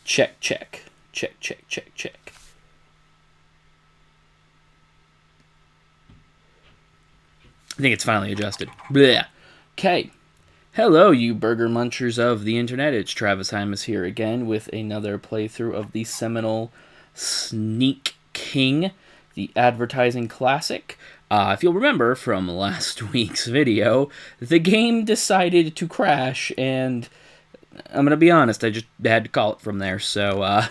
Check, check. Check, check, check, check. I think it's finally adjusted. Blech. Okay. Hello, you burger munchers of the internet. It's Travis Hymas here again with another playthrough of the seminal Sneak King, the advertising classic. If you'll remember from last week's video, the game decided to crash, and I'm going to be honest, I just had to call it from there. So,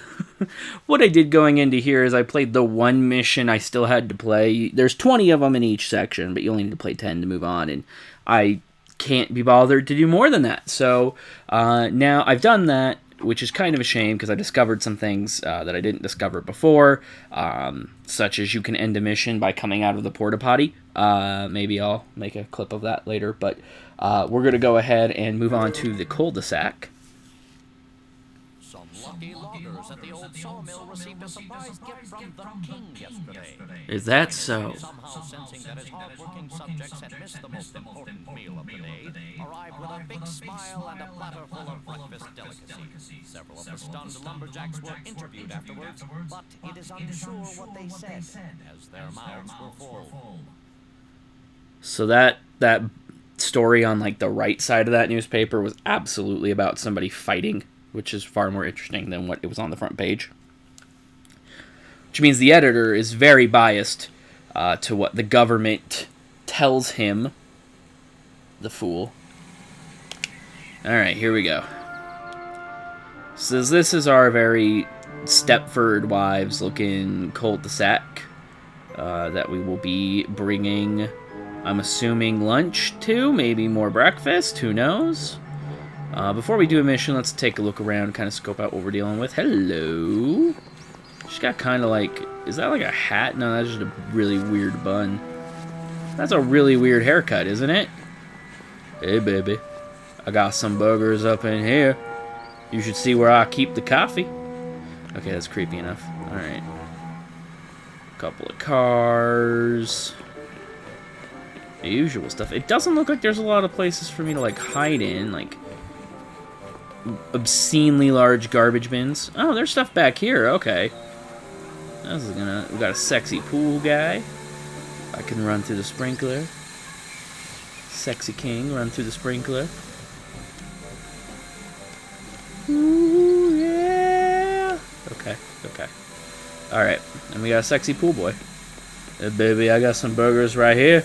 what I did going into here is I played the one mission I still had to play. There's 20 of them in each section, but you only need to play 10 to move on, and I can't be bothered to do more than that. So, now I've done that, which is kind of a shame, because I discovered some things that I didn't discover before, such as you can end a mission by coming out of the porta potty. Maybe I'll make a clip of that later, but we're going to go ahead and move on to the cul-de-sac. Some lucky loggers at the old sawmill received a surprise gift from the king yesterday. Is that so? Somehow sensing that his hard-working subjects had missed the most important meal of the day, arrived with a big smile and a platter full of breakfast delicacies. Several of the stunned lumberjacks were interviewed afterwards, but it is unsure what they said, as their mouths were full. So that story on like the right side of that newspaper was absolutely about somebody fighting, which is far more interesting than what it was on the front page. Which means the editor is very biased to what the government tells him. The fool. Alright, here we go. So this is our very Stepford Wives looking cul-de-sac that we will be bringing, I'm assuming, lunch to, maybe more breakfast, who knows? Before we do a mission, let's take a look around and kind of scope out what we're dealing with. Hello? She's got kind of like, is that like a hat? No, that's just a really weird bun. That's a really weird haircut, isn't it? Hey, baby. I got some burgers up in here. You should see where I keep the coffee. Okay, that's creepy enough. Alright. Couple of cars. The usual stuff. It doesn't look like there's a lot of places for me to like hide in, like obscenely large garbage bins. Oh, there's stuff back here. Okay. This is gonna. We got a sexy pool guy. I can run through the sprinkler. Sexy king, run through the sprinkler. Ooh, yeah. Okay. Okay. All right. And we got a sexy pool boy. Hey, baby, I got some burgers right here.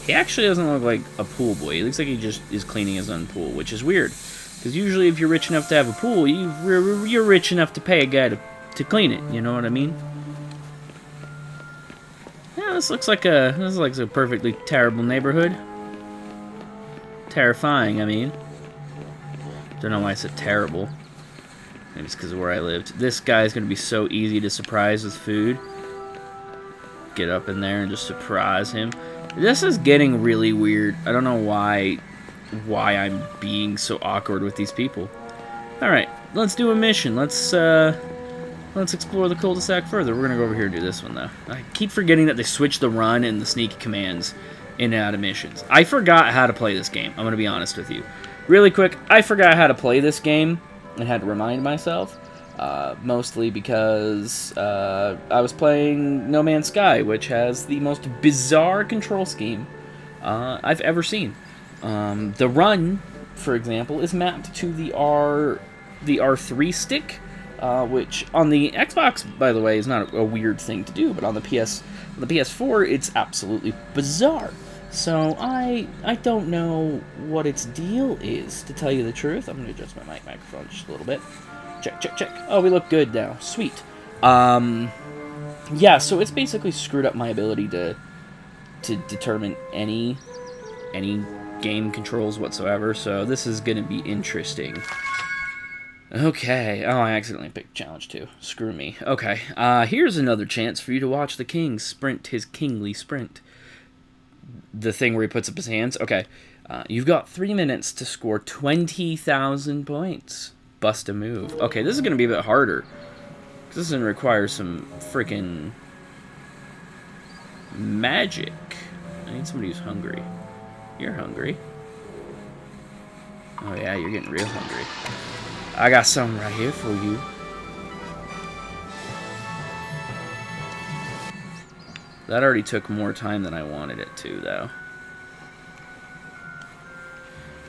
He actually doesn't look like a pool boy. He looks like he just is cleaning his own pool, which is weird. Because usually if you're rich enough to have a pool, you're rich enough to pay a guy to clean it. You know what I mean? Yeah, this looks like a perfectly terrible neighborhood. Terrifying, I mean. Don't know why I said terrible. Maybe it's because of where I lived. This guy's going to be so easy to surprise with food. Get up in there and just surprise him. This is getting really weird. I don't know why I'm being so awkward with these people. Alright, let's do a mission. Let's explore the cul-de-sac further. We're gonna go over here and do this one, though. I keep forgetting that they switch the run and the sneak commands in and out of missions. I forgot how to play this game. I'm gonna be honest with you. Really quick, I forgot how to play this game and had to remind myself. Mostly because I was playing No Man's Sky, which has the most bizarre control scheme I've ever seen. The run, for example, is mapped to the R3 stick, which on the Xbox, by the way, is not a weird thing to do, but on the PS4, it's absolutely bizarre. So I don't know what its deal is, to tell you the truth. I'm going to adjust my microphone just a little bit. Check, check, check. Oh, we look good now. Sweet. Yeah, so it's basically screwed up my ability to determine any game controls whatsoever, so this is going to be interesting. Okay. Oh, I accidentally picked challenge 2. Screw me. Okay. Here's another chance for you to watch the king sprint his kingly sprint. The thing where he puts up his hands. Okay. You've got 3 minutes to score 20,000 points. Bust a move. Okay, this is going to be a bit harder. This is going to require some freaking magic. I need somebody who's hungry. You're hungry. Oh yeah, you're getting real hungry. I got something right here for you. That already took more time than I wanted it to, though.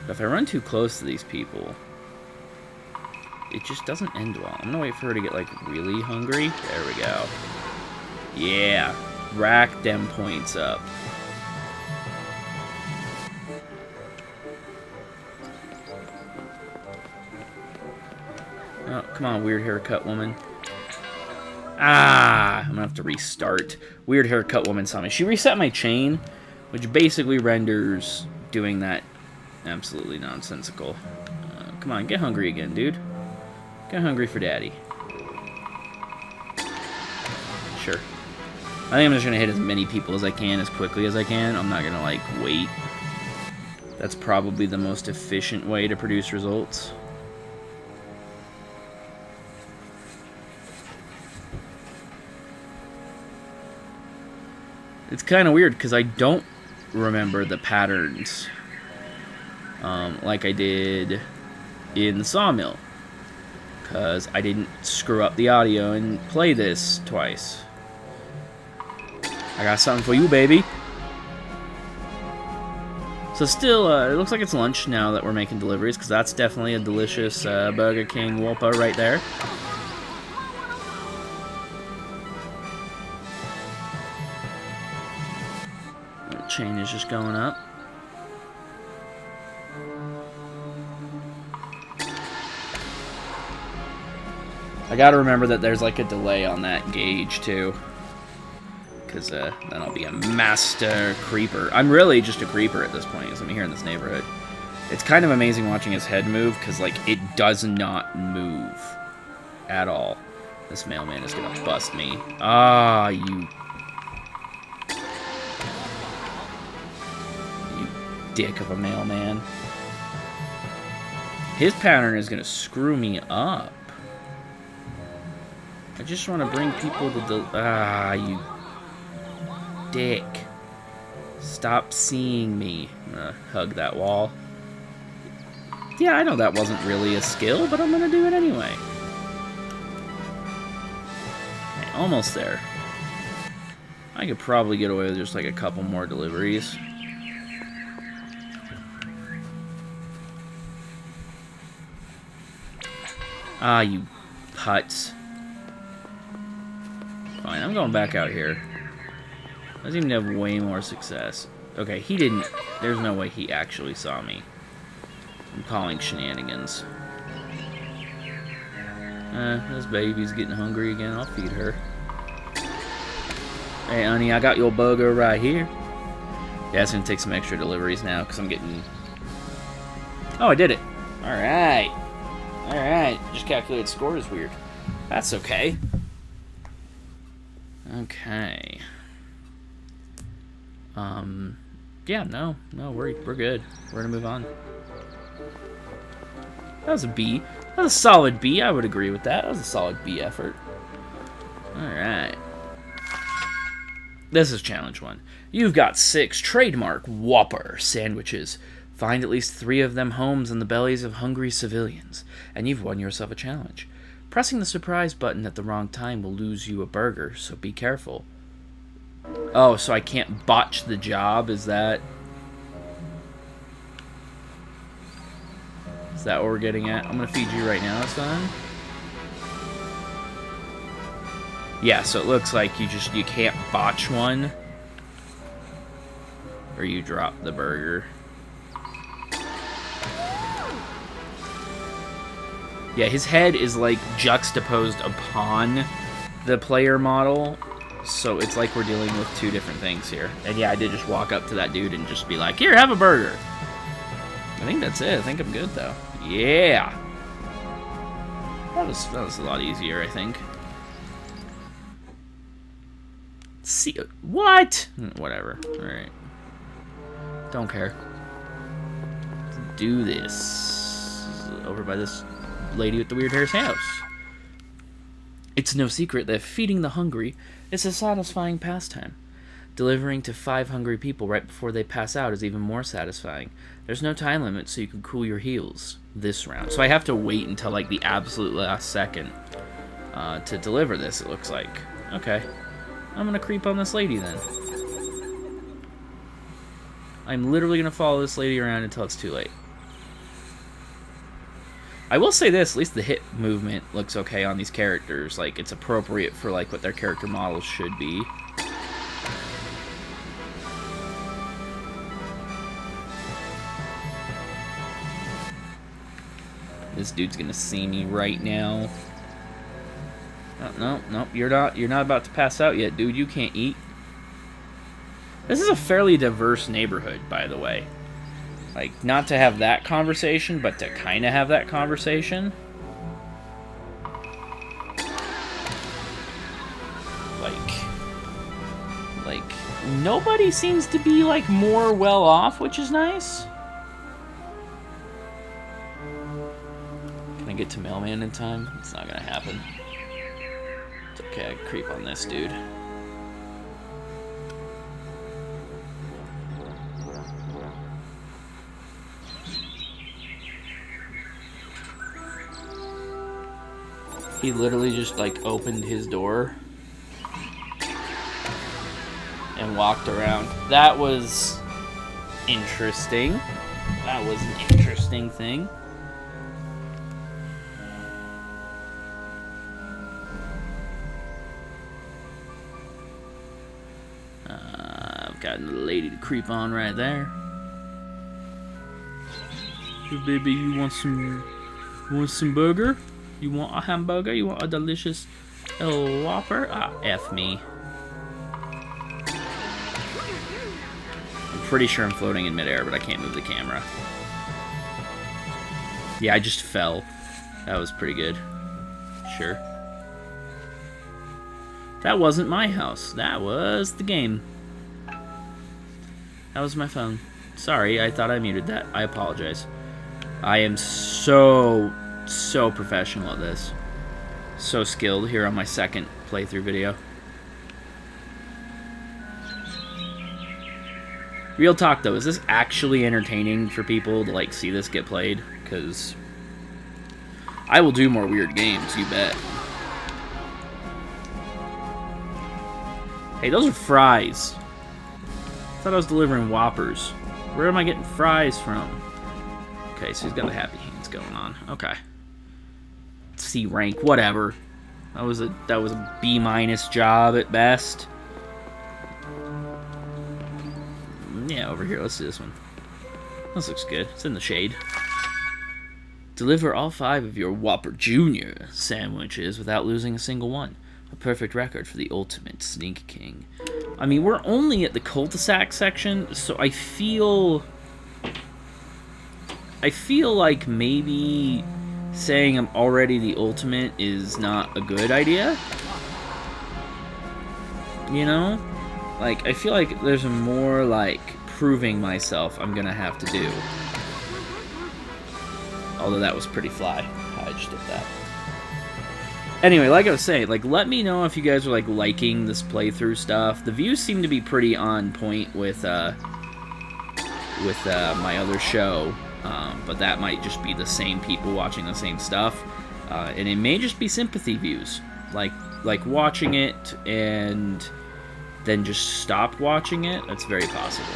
But if I run too close to these people, it just doesn't end well. I'm gonna wait for her to get, like, really hungry. There we go. Yeah. Rack them points up. Oh, come on, weird haircut woman. Ah! I'm gonna have to restart. Weird haircut woman saw me. She reset my chain, which basically renders doing that absolutely nonsensical. Come on, get hungry again, dude. Get hungry for daddy. Sure. I think I'm just gonna hit as many people as I can, as quickly as I can. I'm not gonna, like, wait. That's probably the most efficient way to produce results. It's kind of weird, because I don't remember the patterns like I did in the sawmill. Because I didn't screw up the audio and play this twice. I got something for you, baby. So still, it looks like it's lunch now that we're making deliveries, because that's definitely a delicious Burger King Whopper right there. The chain is just going up. I gotta remember that there's like a delay on that gauge too, because then I'll be a master creeper. I'm really just a creeper at this point, as I'm here in this neighborhood. It's kind of amazing watching his head move, because like it does not move at all. This mailman is gonna bust me. Ah, you dick of a mailman. His pattern is gonna screw me up. I just want to bring people to the... Ah, you dick. Stop seeing me. I'm gonna hug that wall. Yeah, I know that wasn't really a skill, but I'm gonna do it anyway. Okay, almost there. I could probably get away with just like a couple more deliveries. Ah, you putz. Fine, I'm going back out here. I seem to have way more success. Okay, he didn't... There's no way he actually saw me. I'm calling shenanigans. This baby's getting hungry again. I'll feed her. Hey, honey, I got your burger right here. Yeah, it's gonna take some extra deliveries now, because I'm getting... Oh, I did it. Alright. Alright. Just calculated score is weird. That's okay. Okay. Yeah, no, we're good. We're gonna move on. That was a B. That was a solid B. I would agree with that. That was a solid B effort. Alright. This is challenge 1. You've got 6 trademark Whopper sandwiches. Find at least 3 of them homes in the bellies of hungry civilians, and you've won yourself a challenge. Pressing the surprise button at the wrong time will lose you a burger, so be careful. Oh, so I can't botch the job? Is that what we're getting at? I'm gonna feed you right now, son. Yeah, so it looks like you can't botch one, or you drop the burger. Yeah, his head is like juxtaposed upon the player model, so it's like we're dealing with 2 different things here. And yeah, I did just walk up to that dude and just be like, here, have a burger. I think that's it. I think I'm good, though. Yeah. That was a lot easier, I think. See, what? Whatever. Alright. Don't care. Let's do this. Over by this lady with the weird hair's house. It's no secret that feeding the hungry is a satisfying pastime. Delivering to 5 hungry people right before they pass out is even more satisfying. There's no time limit, so you can cool your heels this round. So I have to wait until, like, the absolute last second to deliver this, it looks like. Okay. I'm gonna creep on this lady, then. I'm literally gonna follow this lady around until it's too late. I will say this, at least the hip movement looks okay on these characters. Like, it's appropriate for, like, what their character models should be. This dude's gonna see me right now. Oh, no, you're not about to pass out yet, dude. You can't eat. This is a fairly diverse neighborhood, by the way. Like, not to have that conversation, but to kind of have that conversation. Like, nobody seems to be, like, more well off, which is nice. Can I get to mailman in time? It's not gonna happen. It's okay, I can creep on this dude. He literally just, like, opened his door and walked around. That was interesting. That was an interesting thing. I've got a lady to creep on right there. Hey, baby, you want some burger? You want a hamburger? You want a delicious Whopper? Ah, F me. I'm pretty sure I'm floating in midair, but I can't move the camera. Yeah, I just fell. That was pretty good. Sure. That wasn't my house. That was the game. That was my phone. Sorry, I thought I muted that. I apologize. I am so professional at this. So skilled here on my second playthrough video. Real talk though, is this actually entertaining for people to like see this get played? Because I will do more weird games, you bet. Hey, those are fries. I thought I was delivering Whoppers. Where am I getting fries from? Okay, so he's got the happy hands going on. Okay. C rank, whatever. That was a B- job at best. Yeah, over here. Let's do this one. This looks good. It's in the shade. Deliver all 5 of your Whopper Jr. sandwiches without losing a single one. A perfect record for the ultimate sneak king. I mean, we're only at the cul-de-sac section, so I feel like maybe saying I'm already the ultimate is not a good idea. You know? Like, I feel like there's a more, like, proving myself I'm gonna have to do. Although that was pretty fly. I just did that. Anyway, like I was saying, like, let me know if you guys are, like, liking this playthrough stuff. The views seem to be pretty on point with my other show. But that might just be the same people watching the same stuff. And it may just be sympathy views. Like watching it and then just stopped watching it. That's very possible.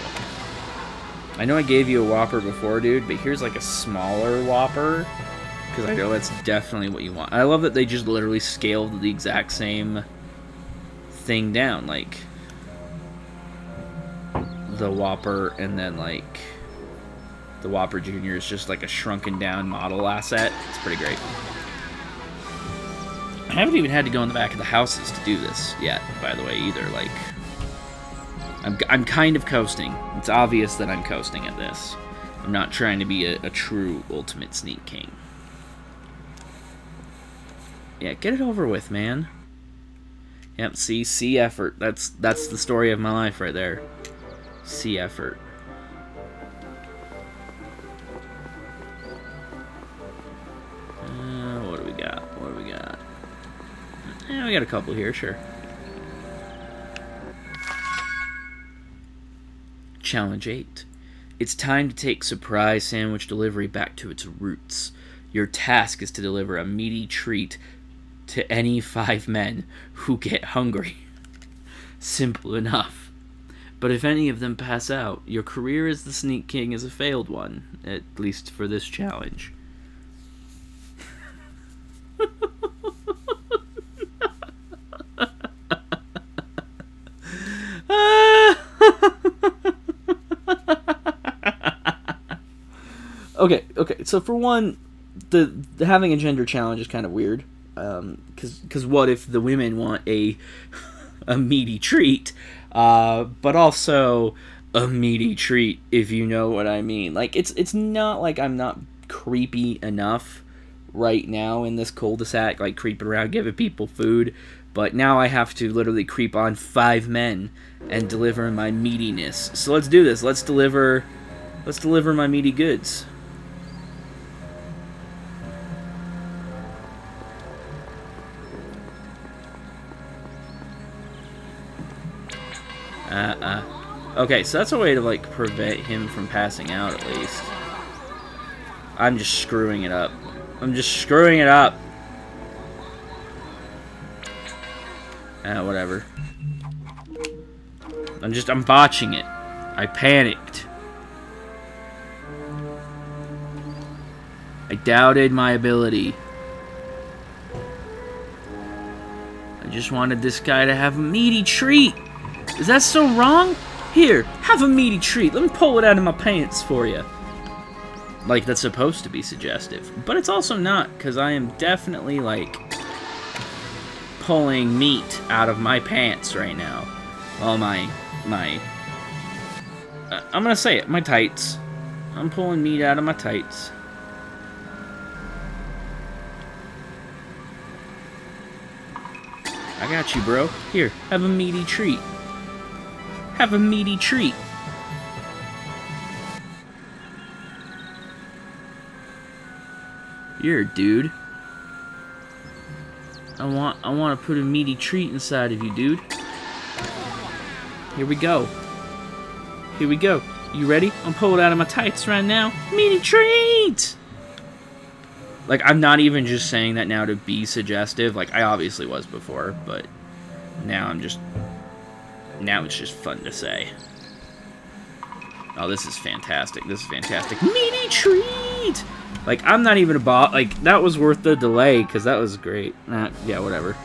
I know I gave you a Whopper before, dude, but here's like a smaller Whopper. Because I know that's definitely what you want. I love that they just literally scaled the exact same thing down. Like, the Whopper and then, like, the Whopper Jr. is just like a shrunken down model asset. It's pretty great. I haven't even had to go in the back of the houses to do this yet, by the way, either. Like, I'm kind of coasting. It's obvious that I'm coasting at this. I'm not trying to be a true ultimate sneak king. Yeah, get it over with, man. Yep, see effort. That's the story of my life right there. See effort. What do we got? What do we got? Yeah, we got a couple here, sure. Challenge 8. It's time to take surprise sandwich delivery back to its roots. Your task is to deliver a meaty treat to any 5 men who get hungry. Simple enough. But if any of them pass out, your career as the Sneak King is a failed one, at least for this challenge. Okay. So for one, the having a gender challenge is kind of weird. Because what if the women want a meaty treat, but also a meaty treat, if you know what I mean. Like, it's not like I'm not creepy enough right now in this cul-de-sac, like creeping around giving people food, but now I have to literally creep on 5 men and deliver my meatiness. So let's do this. Let's deliver my meaty goods. Okay, so that's a way to, like, prevent him from passing out, at least. I'm just screwing it up. Whatever. I'm botching it. I panicked. I doubted my ability. I just wanted this guy to have a meaty treat. Is that so wrong? Here, have a meaty treat. Let me pull it out of my pants for you. Like, that's supposed to be suggestive. But it's also not, because I am definitely, like, pulling meat out of my pants right now. Well, I'm gonna say it, my tights. I'm pulling meat out of my tights. I got you, bro. Here, have a meaty treat. Have a meaty treat. You're a dude. I want to put a meaty treat inside of you, dude. Here we go. You ready? I'm pulling it out of my tights right now. Meaty treat! Like, I'm not even just saying that now to be suggestive. Like, I obviously was before, but now it's just fun to say. Oh, this is fantastic. Meaty treat! Like, I'm not even like, that was worth the delay, because that was great. Yeah, whatever.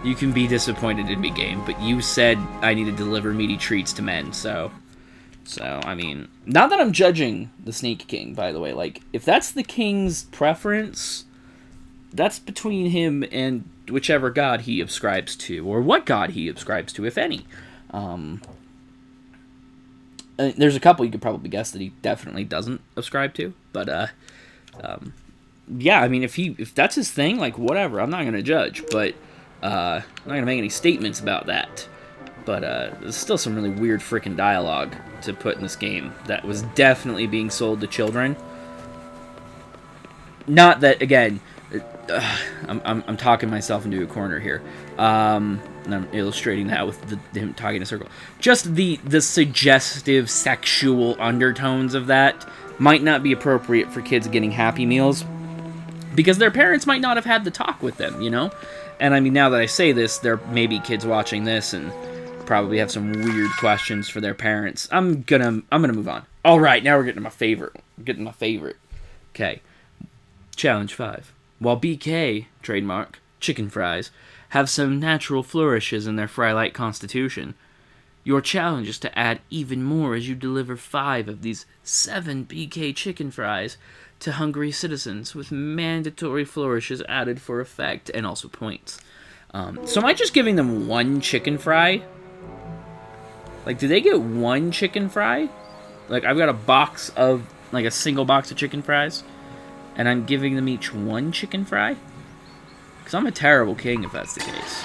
You can be disappointed in me, game, but you said I need to deliver meaty treats to men, so, I mean, not that I'm judging the Sneak King, by the way. Like, if that's the king's preference, that's between him and whichever god he ascribes to, or what god he ascribes to, if any. There's a couple you could probably guess that he definitely doesn't ascribe to, but yeah, I mean, if that's his thing, like, whatever, I'm not gonna judge, but I'm not gonna make any statements about that. But there's still some really weird freaking dialogue to put in this game that was definitely being sold to children. Not that, again, I'm talking myself into a corner here. And I'm illustrating that with him talking in a circle. Just the suggestive sexual undertones of that might not be appropriate for kids getting Happy Meals, because their parents might not have had the talk with them, you know? And I mean, now that I say this, there may be kids watching this and probably have some weird questions for their parents. I'm gonna move on. All right, now we're getting to my favorite. Okay. Challenge 5. While BK, trademark, chicken fries, have some natural flourishes in their fry-like constitution, your challenge is to add even more as you deliver 5 of these 7 BK chicken fries to hungry citizens, with mandatory flourishes added for effect and also points. So am I just giving them 1 chicken fry? Like, do they get 1 chicken fry? Like, I've got a single box of chicken fries, and I'm giving them each 1 chicken fry? Because I'm a terrible king if that's the case.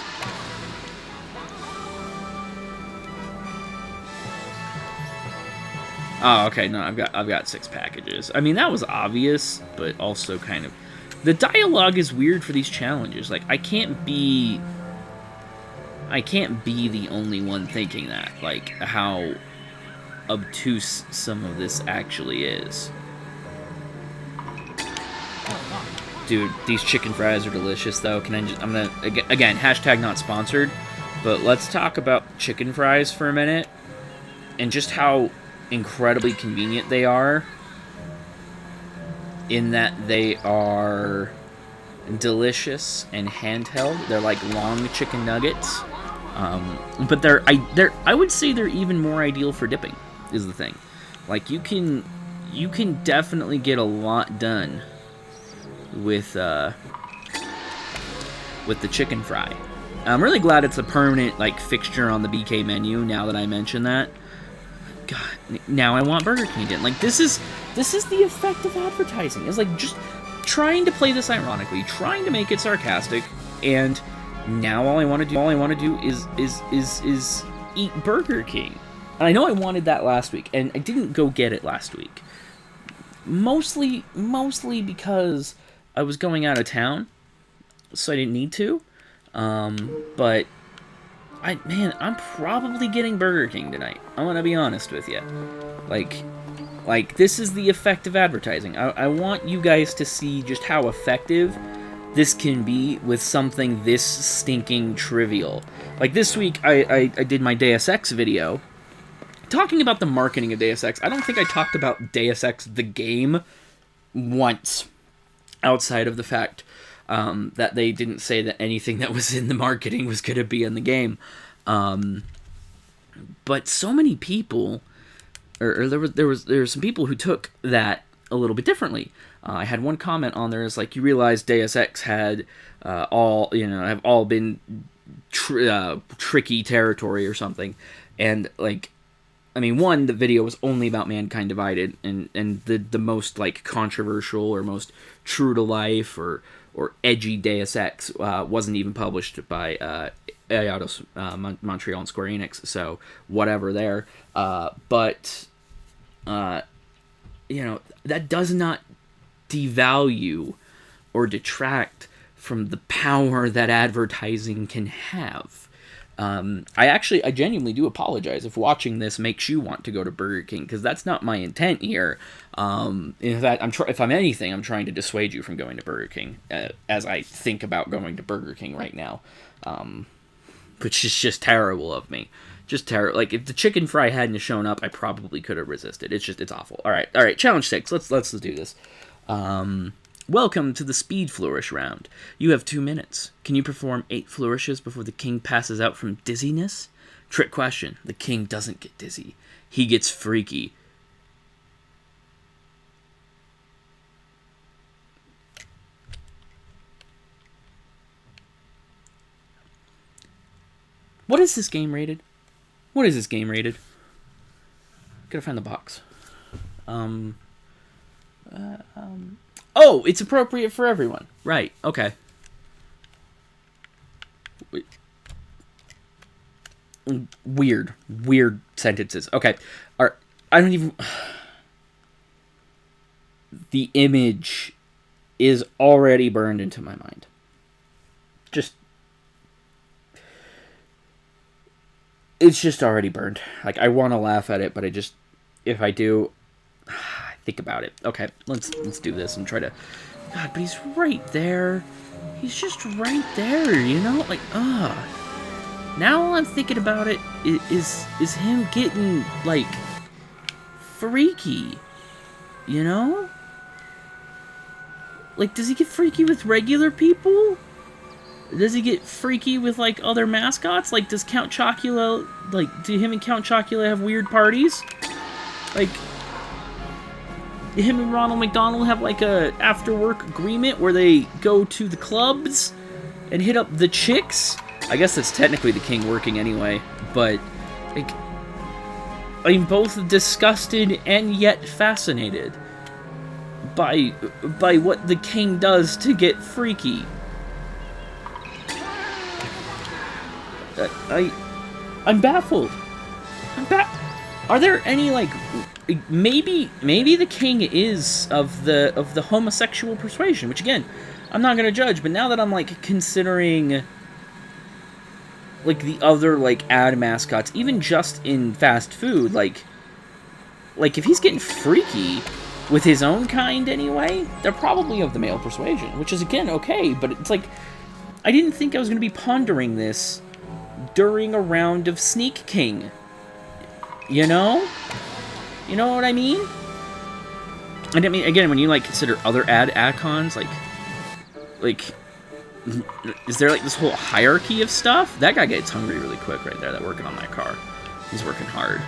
Oh, okay, no, I've got 6 packages. I mean, that was obvious, but also kind of... The dialogue is weird for these challenges. Like, I can't be the only one thinking that. Like, how obtuse some of this actually is. Dude, these chicken fries are delicious, though. I'm gonna, again, hashtag not sponsored, but let's talk about chicken fries for a minute, and just how incredibly convenient they are, in that they are delicious and handheld. They're like long chicken nuggets, but I would say they're even more ideal for dipping, is the thing. Like, you can definitely get a lot done with the chicken fry. I'm really glad it's a permanent, like, fixture on the BK menu, now that I mention that. God, now I want Burger King again. Like, this is the effect of advertising. It's like just trying to play this ironically, trying to make it sarcastic, and now all I want to do is eat Burger King. And I know I wanted that last week, and I didn't go get it last week. Mostly because I was going out of town, so I didn't need to. But I'm probably getting Burger King tonight. I'm gonna be honest with you. Like, this is the effect of advertising. I want you guys to see just how effective this can be with something this stinking trivial. Like, this week, I did my Deus Ex video, talking about the marketing of Deus Ex. I don't think I talked about Deus Ex, the game, once, outside of the fact that they didn't say that anything that was in the marketing was going to be in the game. But so many people, or there were some people who took that a little bit differently. I had one comment on there, is like, you realize Deus Ex had have all been tricky territory or something, and like, I mean, one, the video was only about Mankind Divided, and the most, like, controversial or most true to life or edgy Deus Ex wasn't even published by Eidos Montreal and Square Enix, so whatever there. But that does not devalue or detract from the power that advertising can have. I genuinely do apologize if watching this makes you want to go to Burger King, because that's not my intent here. In fact, if I'm anything, I'm trying to dissuade you from going to Burger King, as I think about going to Burger King right now, which is just terrible of me. Just terrible. Like, if the chicken fry hadn't shown up, I probably could have resisted. It's awful. All right. Challenge 6. Let's do this. Welcome to the speed flourish round. You have 2 minutes. Can you perform 8 flourishes before the king passes out from dizziness? Trick question. The king doesn't get dizzy. He gets freaky. What is this game rated? Gotta find the box. Oh, it's appropriate for everyone. Right, okay. Weird sentences. Okay. I don't even... The image is already burned into my mind. It's just already burned. Like, I want to laugh at it, but if I do... think about it. Okay, let's do this and try to... God, but he's right there. He's just right there, you know? Like, now all I'm thinking about it is him getting, like, freaky. You know? Like, does he get freaky with regular people? Does he get freaky with, like, other mascots? Like, does Count Chocula... Like, do him and Count Chocula have weird parties? Like... Him and Ronald McDonald have, like, a after-work agreement where they go to the clubs and hit up the chicks? I guess that's technically the king working anyway, but, like, I'm both disgusted and yet fascinated by what the king does to get freaky. I'm baffled. Are there any, like... Maybe the king is of the homosexual persuasion, which, again, I'm not gonna judge, but now that I'm, like, considering, like, the other, like, ad mascots, even just in fast food, like, like, if he's getting freaky with his own kind anyway, they're probably of the male persuasion, which is, again, okay, but it's like, I didn't think I was going to be pondering this during a round of Sneak King. You know? You know what I mean? And I mean, again, when you, like, consider other icons, like, is there, like, this whole hierarchy of stuff? That guy gets hungry really quick right there, that working on my car. He's working hard.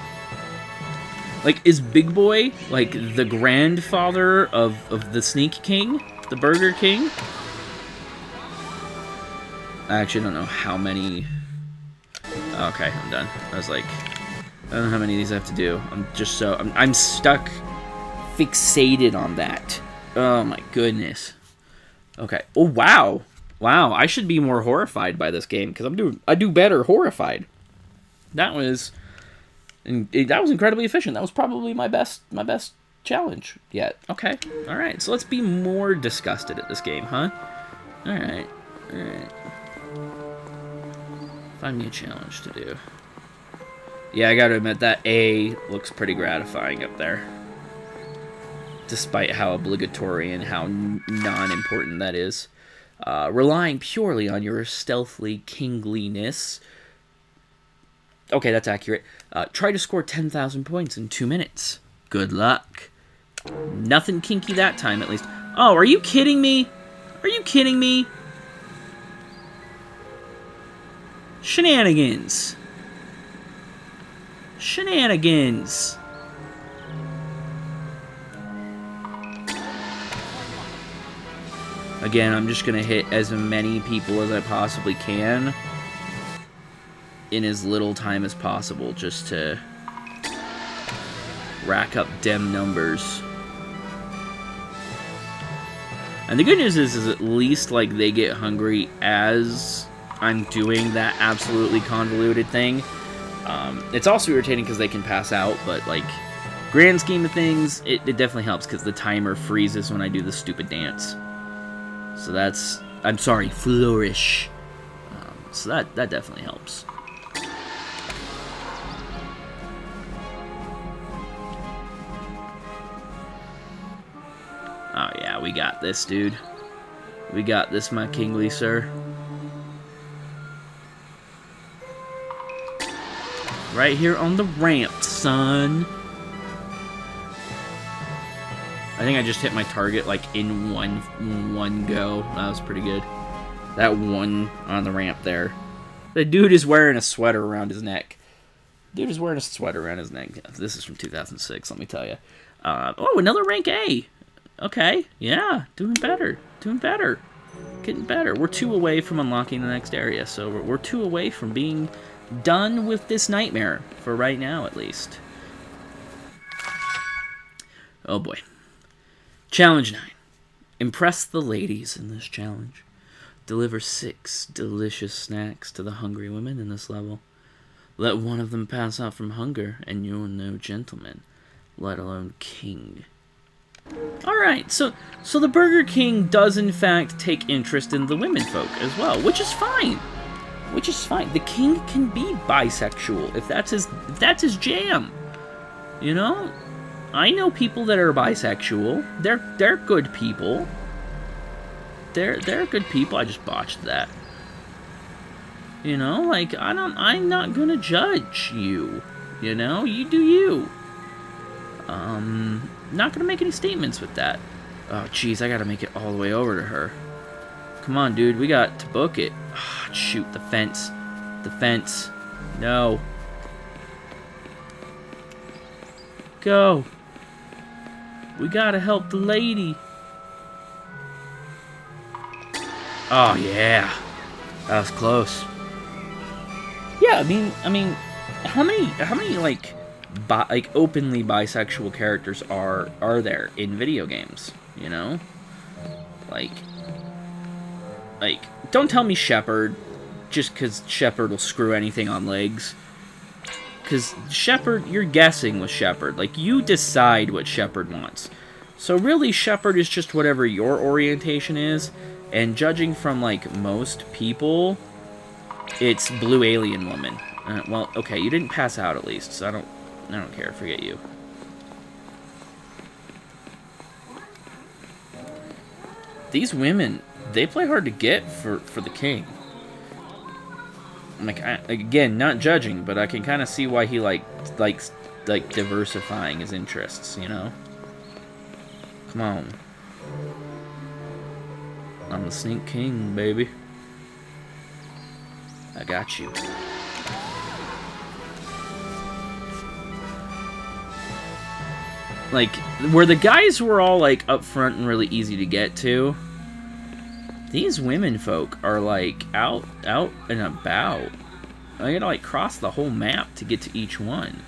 Like, is Big Boy, like, the grandfather of the Sneak King? The Burger King? I actually don't know how many... Okay, I'm done. I was like, I don't know how many of these I have to do. I'm just so... I'm stuck, fixated on that. Oh my goodness. Okay. Oh, wow. Wow, I should be more horrified by this game, because I do better horrified. That was incredibly efficient. That was probably my best challenge yet. Okay. All right. So let's be more disgusted at this game, huh? All right. All right. Find me a challenge to do. Yeah, I gotta admit that A looks pretty gratifying up there. Despite how obligatory and how non-important that is. Relying purely on your stealthily kingliness. Okay, that's accurate. Try to score 10,000 points in 2 minutes. Good luck. Nothing kinky that time, at least. Oh, are you kidding me? Are you kidding me? Shenanigans. Shenanigans. Again, I'm just going to hit as many people as I possibly can in as little time as possible, just to rack up dem numbers. And the good news is at least, like, they get hungry as I'm doing that absolutely convoluted thing. It's also irritating because they can pass out, but, like, grand scheme of things, it definitely helps because the timer freezes when I do the stupid dance. So that's... I'm sorry, flourish. So that definitely helps. Oh yeah, we got this, dude. We got this, my kingly sir. Right here on the ramp, son. I think I just hit my target, like, in one go. That was pretty good. That one on the ramp there. The dude is wearing a sweater around his neck. Dude is wearing a sweater around his neck. This is from 2006, let me tell you. Oh, another rank A. Okay, yeah, doing better. Doing better. Getting better. We're 2 away from unlocking the next area, so we're 2 away from being done with this nightmare, for right now, at least. Oh, boy. Challenge 9. Impress the ladies in this challenge. Deliver 6 delicious snacks to the hungry women in this level. Let one of them pass out from hunger, and you're no gentleman, let alone king. Alright, so the Burger King does in fact take interest in the women folk as well, which is fine. Which is fine. The king can be bisexual if that's his jam. You know? I know people that are bisexual. They're good people. They're good people. I just botched that. You know, like, I'm not gonna judge you. You know, you do you. Not gonna make any statements with that. Oh, jeez, I gotta make it all the way over to her. Come on, dude, we got to book it. Oh, shoot, the fence. The fence. No. Go. We gotta help the lady. Oh, yeah. That was close. Yeah, I mean, how many like openly bisexual characters are there in video games? You know, like, don't tell me Shepard, just because Shepard will screw anything on legs. Because Shepard, you're guessing with Shepard. Like, you decide what Shepard wants. So really, Shepard is just whatever your orientation is. And judging from, like, most people, it's Blue Alien Woman. Well, okay, you didn't pass out at least, so I don't care. Forget you. these women, they play hard to get for the king. Like, again, not judging, but I can kind of see why he likes diversifying his interests, you know? Come on. I'm the Sneak King, baby. I got you. Like, where the guys were all, like, up front and really easy to get to, these women folk are, like, out and about. I gotta, like, cross the whole map to get to each one.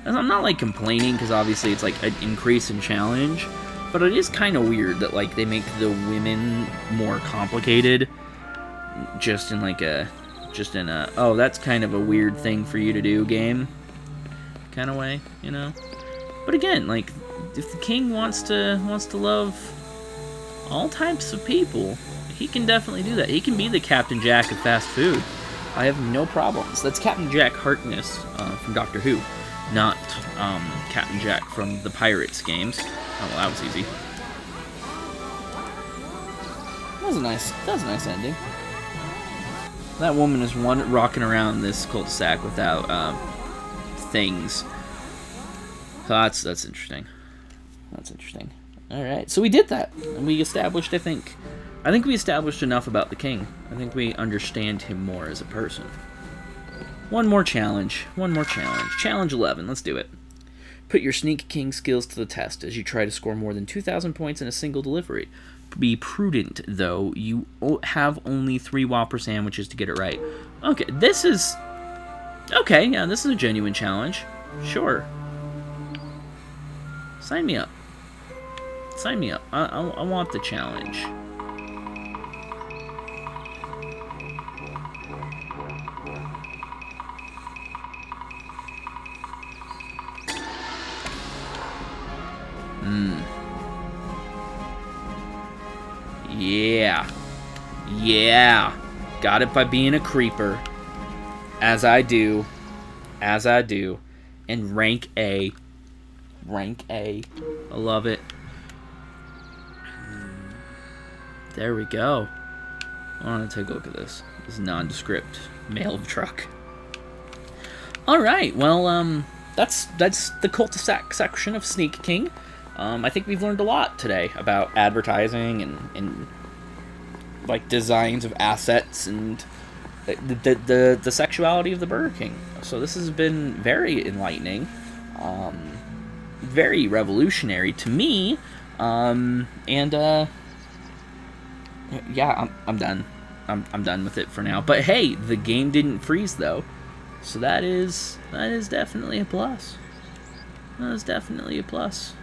And I'm not, like, complaining, because obviously it's, like, an increase in challenge, but it is kind of weird that, like, they make the women more complicated, just in, a, oh, that's kind of a weird thing for you to do game kind of way, you know? But again, like, if the king wants to love all types of people, he can definitely do that. He can be the Captain Jack of fast food. I have no problems. That's Captain Jack Harkness from Doctor Who, not Captain Jack from the Pirates games. Oh, well, that was easy. That was a nice ending. That woman is rocking around this cul-de-sac without things. So that's interesting. That's interesting. All right, so we did that, and we established. I think we established enough about the king. I think we understand him more as a person. One more challenge. Challenge 11. Let's do it. Put your Sneak King skills to the test as you try to score more than 2,000 points in a single delivery. Be prudent, though. You have only 3 Whopper sandwiches to get it right. Okay, this is... Okay, yeah, this is a genuine challenge. Sure. Sign me up. Sign me up. I want the challenge. Yeah. Yeah. Got it by being a creeper. As I do. And rank A. I love it. There we go. I want to take a look at this. This is nondescript mail truck. Alright, well, that's the cul-de-sac section of Sneak King. I think we've learned a lot today about advertising and like designs of assets and the sexuality of the Burger King. So this has been very enlightening, very revolutionary to me, yeah, I'm done. I'm done with it for now. But hey, the game didn't freeze though, so that is definitely a plus. That is definitely a plus.